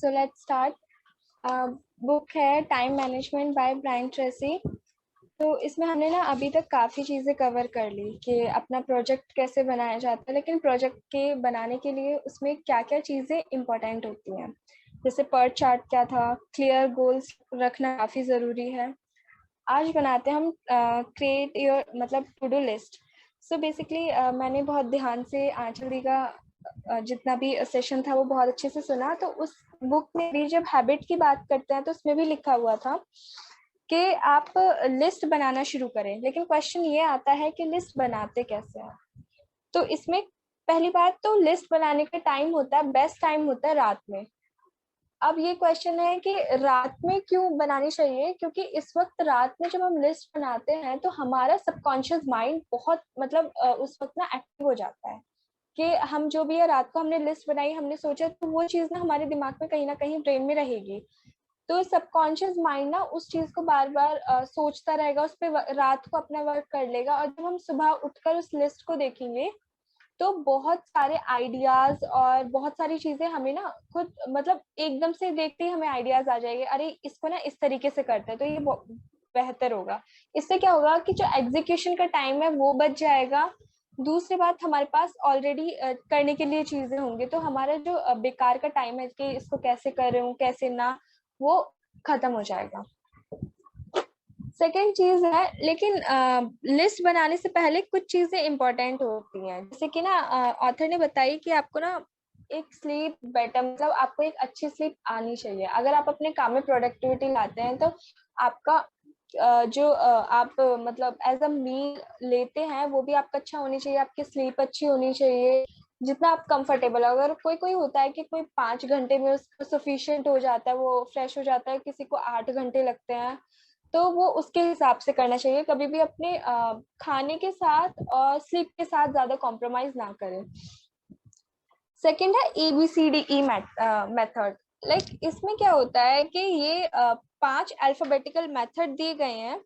So let's start. Book है time management by Brian Tracy. तो इसमें हमने ना अभी तक काफ़ी चीज़ें कवर कर ली कि अपना प्रोजेक्ट कैसे बनाया जाता है, लेकिन प्रोजेक्ट के बनाने के लिए उसमें क्या क्या चीज़ें इम्पोर्टेंट होती हैं। जैसे पर्ट चार्ट क्या था, क्लियर गोल्स रखना काफ़ी ज़रूरी है। आज बनाते हैं हम क्रिएट योर मतलब to do list. So basically मैंने बहुत ध्यान से आंचल दी का जितना भी सेशन था वो बहुत अच्छे से सुना। तो उस बुक में भी जब हैबिट की बात करते हैं तो उसमें भी लिखा हुआ था कि आप लिस्ट बनाना शुरू करें, लेकिन क्वेश्चन ये आता है कि लिस्ट बनाते कैसे हैं। तो इसमें पहली बात तो लिस्ट बनाने का टाइम होता है, बेस्ट टाइम होता है रात में। अब ये क्वेश्चन है कि रात में क्यों बनानी चाहिए, क्योंकि इस वक्त रात में जब हम लिस्ट बनाते हैं तो हमारा सबकॉन्शियस माइंड बहुत मतलब उस वक्त ना एक्टिव हो जाता है कि हम जो भी है रात को हमने लिस्ट बनाई, हमने सोचा, तो वो चीज़ ना हमारे दिमाग में कहीं ना कहीं ब्रेन में रहेगी। तो सबकॉन्शियस माइंड ना उस चीज़ को बार बार सोचता रहेगा, उस पर रात को अपना वर्क कर लेगा, और जब हम सुबह उठकर उस लिस्ट को देखेंगे तो बहुत सारे आइडियाज और बहुत सारी चीजें हमें ना खुद मतलब एकदम से देखते ही हमें आइडियाज आ जाएंगे, अरे इसको ना इस तरीके से करते हैं तो ये बेहतर होगा। इससे क्या होगा कि जो एग्जीक्यूशन का टाइम है वो बच जाएगा। दूसरी बात, हमारे पास ऑलरेडी करने के लिए चीजें होंगी, तो हमारा जो बेकार का टाइम है कि इसको कैसे करूं कैसे ना, वो खत्म हो जाएगा। सेकेंड चीज है, लेकिन लिस्ट बनाने से पहले कुछ चीजें इंपॉर्टेंट होती हैं, जैसे कि ना ऑथर ने बताई कि आपको ना एक स्लीप बेटर मतलब आपको एक अच्छी स्लीप आनी चाहिए। अगर आप अपने काम में प्रोडक्टिविटी लाते हैं तो आपका जो आप मतलब एज अ मील लेते हैं वो भी आपका अच्छा होनी चाहिए, आपकी स्लीप अच्छी होनी चाहिए, जितना आप कंफर्टेबल। अगर कोई कोई होता है कि कोई 5 घंटे में उसको सफिशिएंट हो जाता है, वो फ्रेश हो जाता है, किसी को 8 घंटे लगते हैं, तो वो उसके हिसाब से करना चाहिए। कभी भी अपने खाने के साथ और स्लीप के साथ ज्यादा कॉम्प्रोमाइज ना करें। सेकंड है ABCDE मेथड। लाइक इसमें क्या होता है कि ये 5 अल्फाबेटिकल मेथड दिए गए हैं।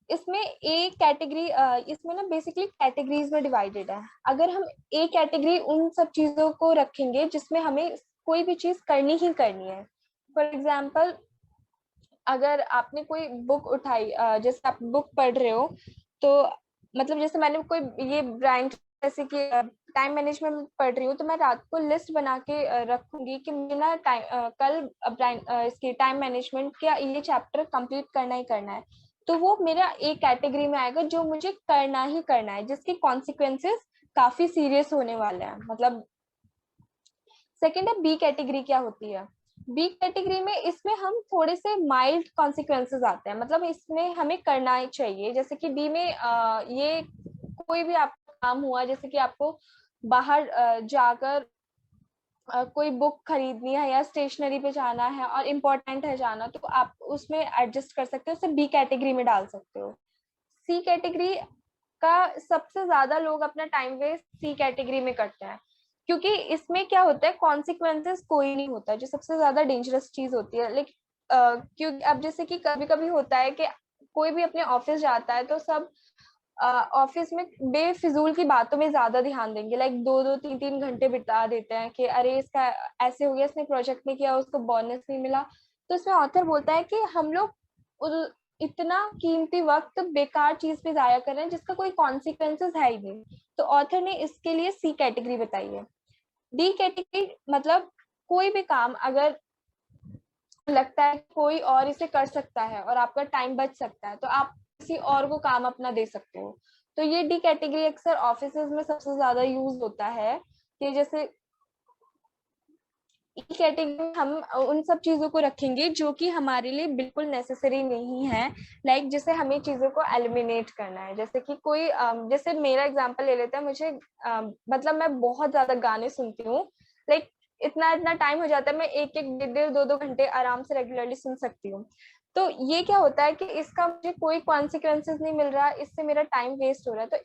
इसमें एक कैटेगरी इसमें ना बेसिकली कैटेगरीज में डिवाइडेड है। अगर हम एक कैटेगरी उन सब चीजों को रखेंगे जिसमें हमें कोई भी चीज करनी ही करनी है। फॉर एग्जाम्पल, अगर आपने कोई बुक उठाई, जैसे आप बुक पढ़ रहे हो, तो मतलब जैसे मैंने कोई ये ब्रायन जैसे कि टाइम मैनेजमेंट पढ़ रही हूँ, तो मैं रात को लिस्ट बना के रखूंगी कि मुझे ना कल इसकी टाइम मैनेजमेंट का ये चैप्टर कंप्लीट करना ही करना है। तो वो मेरा एक कैटेगरी में आएगा जो मुझे करना ही करना है, जिसके कॉन्सिक्वेंसेस काफी सीरियस होने वाले हैं। मतलब सेकेंड है बी कैटेगरी। क्या होती है बी कैटेगरी में? इसमें हम थोड़े से माइल्ड कॉन्सिक्वेंसेस आते हैं, मतलब इसमें हमें करना ही चाहिए। जैसे कि बी में ये कोई भी आपका काम हुआ, जैसे कि आपको बाहर जाकर कोई बुक खरीदनी है या स्टेशनरी पे जाना है और इम्पोर्टेंट है जाना, तो आप उसमें एडजस्ट कर सकते हो, उसे बी कैटेगरी में डाल सकते हो। सी कैटेगरी का सबसे ज्यादा लोग अपना टाइम वेस्ट सी कैटेगरी में करते हैं, क्योंकि इसमें क्या होता है, कॉन्सिक्वेंसेस कोई नहीं होता, जो सबसे ज्यादा डेंजरस चीज होती है। लेकिन क्योंकि अब जैसे कि कभी कभी होता है कि कोई भी अपने ऑफिस जाता है तो सब ऑफिस में बेफिजूल की बातों में ज्यादा ध्यान देंगे, लाइक 2-2 3-3 घंटे बिता देते हैं कि अरे इसका ऐसे हो गया, इसने प्रोजेक्ट नहीं किया, उसको बोनस नहीं मिला। तो इसमें ऑथर बोलता है कि हम लोग इतना कीमती वक्त बेकार चीज पे जाया कर रहे हैं जिसका कोई कॉन्सिक्वेंसेस है ही नहीं। तो ऑथर ने इसके लिए सी कैटेगरी बताई है। डी कैटेगरी मतलब कोई भी काम अगर लगता है कोई और इसे कर सकता है और आपका टाइम बच सकता है, तो आप किसी और को काम अपना दे सकते हो। तो ये डी कैटेगरी अक्सर ऑफिस में सबसे ज्यादा यूज होता है कि जैसे ई कैटेगरी में हम उन सब चीजों को रखेंगे जो कि हमारे लिए बिल्कुल नेसेसरी नहीं है। लाइक जैसे हमें चीजों को एलिमिनेट करना है, जैसे कि कोई जैसे मेरा एग्जांपल ले लेते हैं, मुझे मतलब मैं बहुत ज्यादा गाने सुनती हूँ। लाइक इतना इतना टाइम हो जाता है, मैं एक एक 1.5-2-2 घंटे आराम से रेगुलरली सुन सकती हूँ। तो ये क्या होता है कि इसका मुझे कोई कॉन्सिक्वेंसेस नहीं मिल रहा, इससे मेरा टाइम वेस्ट हो रहा है। तो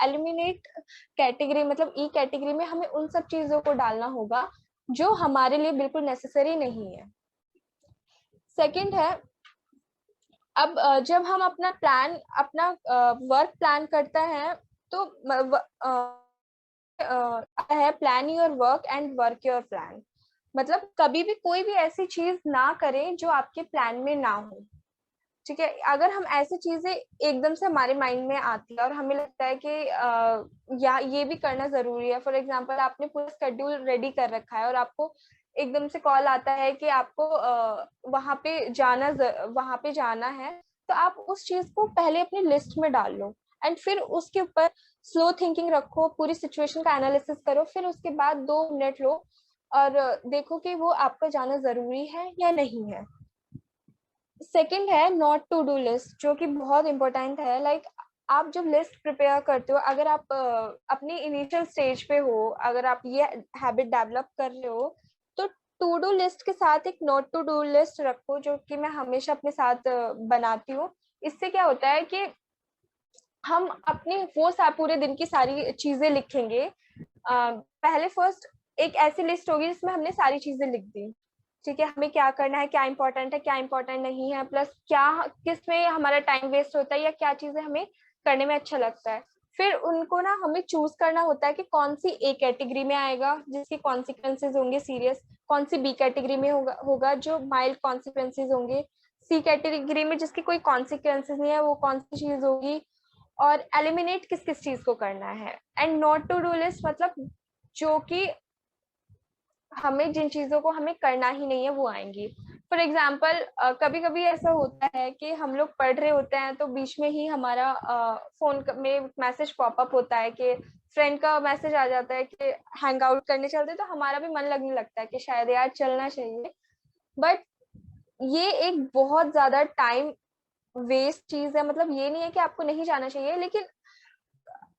एलिमिनेट कैटेगरी मतलब ई कैटेगरी में हमें उन सब चीजों को डालना होगा जो हमारे लिए बिल्कुल नेसेसरी नहीं है। सेकंड है, अब जब हम अपना वर्क प्लान करता है तो है plan your work and work your plan. मतलब कभी भी कोई भी ऐसी चीज ना करें जो आपके प्लान में ना हो। ठीक है, अगर हम ऐसी चीजें एकदम से हमारे माइंड में आती है और हमें लगता है कि या ये भी करना जरूरी है, फॉर एग्जांपल आपने पूरा शेड्यूल रेडी कर रखा है और आपको एकदम से कॉल आता है कि आपको वहां पे जाना है, तो आप उस चीज को पहले अपनी लिस्ट में डाल लो एंड फिर उसके ऊपर स्लो थिंकिंग रखो, पूरी सिचुएशन का एनालिसिस करो, फिर उसके बाद 2 मिनट लो और देखो कि वो आपका जाना जरूरी है या नहीं है। सेकंड है नॉट टू डू लिस्ट, जो कि बहुत इंपॉर्टेंट है। लाइक आप जब लिस्ट प्रिपेयर करते हो, अगर आप अपनी इनिशियल स्टेज पे हो, अगर आप ये हैबिट डेवलप कर रहे हो, तो टू डू लिस्ट के साथ एक नॉट टू डू लिस्ट रखो, जो कि मैं हमेशा अपने साथ बनाती हूँ। इससे क्या होता है कि हम अपनी पूरे दिन की सारी चीजें लिखेंगे। पहले फर्स्ट एक ऐसी लिस्ट होगी जिसमें हमने सारी चीजें लिख दी। ठीक है, हमें क्या करना है, क्या इंपॉर्टेंट है, क्या इंपॉर्टेंट नहीं है, प्लस क्या किस में हमारा टाइम वेस्ट होता है या क्या चीजें हमें करने में अच्छा लगता है। फिर उनको ना हमें चूज करना होता है कि कौन सी ए कैटेगरी में आएगा जिसके कॉन्सिक्वेंसेज होंगे सीरियस, कौन सी बी कैटेगरी में होगा जो माइल्ड कॉन्सिक्वेंसेज होंगे, सी कैटेगरी में जिसके कोई कॉन्सिक्वेंसेज नहीं है वो कौन सी चीज होगी, और एलिमिनेट किस किस चीज को करना है। And not to do list मतलब जो कि हमें जिन चीजों को हमें करना ही नहीं है वो आएंगी। फॉर एग्जाम्पल कभी कभी ऐसा होता है कि हम लोग पढ़ रहे होते हैं तो बीच में ही हमारा फोन में मैसेज पॉपअप होता है कि फ्रेंड का मैसेज आ जाता है कि हैंग आउट करने चलते, तो हमारा भी मन लगने लगता है कि शायद यार चलना चाहिए। बट ये एक बहुत ज्यादा टाइम वेस्ट चीज है। मतलब ये नहीं है कि आपको नहीं जाना चाहिए, लेकिन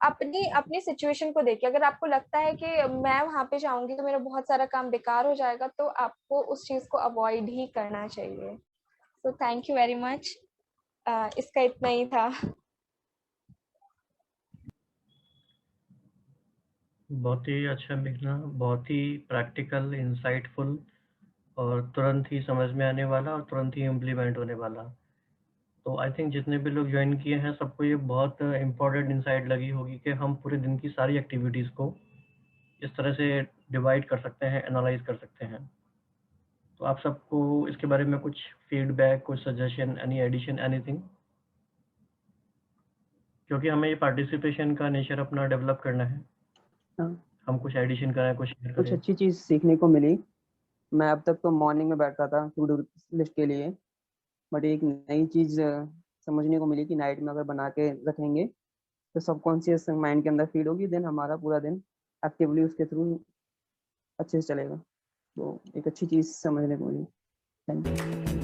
अपनी अपनी सिचुएशन को देखिए। अगर आपको लगता है कि मैं वहां पे जाऊंगी तो मेरा बहुत सारा काम बेकार हो जाएगा, तो आपको उस चीज को अवॉइड ही करना चाहिए। तो थैंक यू वेरी मच, इसका इतना ही था। बहुत ही अच्छा मेघना, बहुत ही प्रैक्टिकल, इंसाइटफुल और तुरंत ही समझ में आने वाला और तुरंत ही इम्प्लीमेंट होने वाला। तो आई थिंक जितने भी लोग ज्वाइन किए हैं सबको ये बहुत इम्पोर्टेंट इंसाइट लगी होगी कि हम पूरे दिन की सारी एक्टिविटीज़ को इस तरह से डिवाइड कर सकते हैं, एनालाइज कर सकते हैं। तो आप सबको इसके बारे में कुछ फीडबैक, कुछ सजेशन, एनी एडिशन, एनीथिंग? क्योंकि हमें ये पार्टिसिपेशन का नेचर अपना डेवलप करना है। हाँ, हम कुछ एडिशन करें, कुछ शेयर कुछ करें। अच्छी चीज सीखने को मिली। मैं अब तक तो मॉर्निंग में बैठता था टू डू लिस्ट के लिए, बट एक नई चीज समझने को मिली कि नाइट में अगर बना के रखेंगे तो सबकॉन्शियस माइंड के अंदर फीड होगी, देन हमारा पूरा दिन एक्टिवली उसके थ्रू अच्छे से चलेगा। तो एक अच्छी चीज समझने को मिली। Thank you.